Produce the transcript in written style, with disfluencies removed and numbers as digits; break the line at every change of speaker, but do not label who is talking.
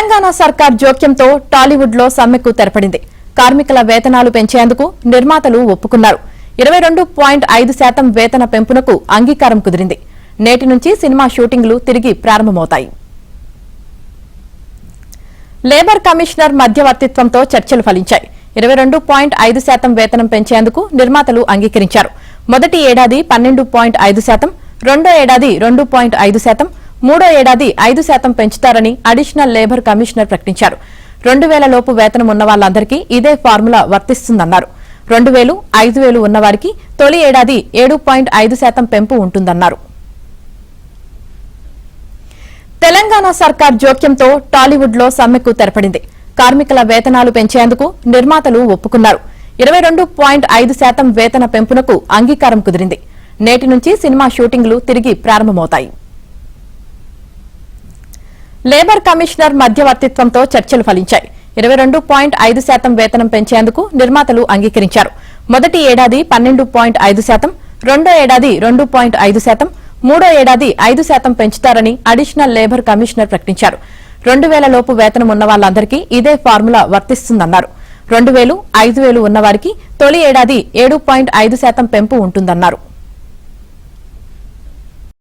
తెలంగాణ సర్కార్ జోక్యంతో టాలీవుడ్ లో సమ్మెకు తెరపడింది. కార్మికుల వేతనాలు పెంచేందుకు నిర్మాతలు ఒప్పుకున్నారు. 22.5% వేతన పెంపునకు అంగీకారం కుదిరింది. నేటి నుంచి సినిమా షూటింగ్లు తిరిగి ప్రారంభమవుతాయి. లేబర్ కమిషనర్ మధ్యవర్తిత్వంతో చర్చలు ఫలించాయి. 22.5% వేతనం పెంచేందుకు నిర్మాతలు అంగీకరించారు. మొదటి ఏడాది 12.5%, రెండో ఏడాది 2.5%, మూడో ఏడాది 5% పెంచుతారని అడిషనల్ లేబర్ కమిషనర్ ప్రకటించారు. 2000 లోపు వేతనం ఉన్న వాళ్లందరికీ ఇదే ఫార్ములా వర్తిస్తుందన్నారు. 2000, 5000 ఉన్నవారికి తొలి ఏడాది 7.5% పెంపు ఉంటుందన్నారు. తెలంగాణ సర్కార్ జోక్యంతో టాలీవుడ్ లో సమ్మెకు తెరపడింది. కార్మికుల వేతనాలు పెంచేందుకు నిర్మాతలు ఒప్పుకున్నారు. 22.5% వేతన పెంపునకు అంగీకారం కుదిరింది. నేటి నుంచి సినిమా షూటింగ్లు తిరిగి ప్రారంభమవుతాయి. లేబర్ కమిషనర్ మధ్యవర్తిత్వంతో చర్చలు ఫలించాయి. 22.5% వేతనం పెంచేందుకు నిర్మాతలు అంగీకరించారు. మొదటి ఏడాది 12.5%, రెండో ఏడాది 2.5%, మూడో ఏడాది 5% పెంచుతారని అడిషనల్ లేబర్ కమిషనర్ ప్రకటించారు. 2000 లోపు వేతనం ఉన్న వాళ్లందరికీ ఇదే ఫార్ములా వర్తిస్తుందన్నారు. 2000, 5000 ఉన్నవారికి తొలి ఏడాది 7.5% పెంపు ఉంటుందన్నారు.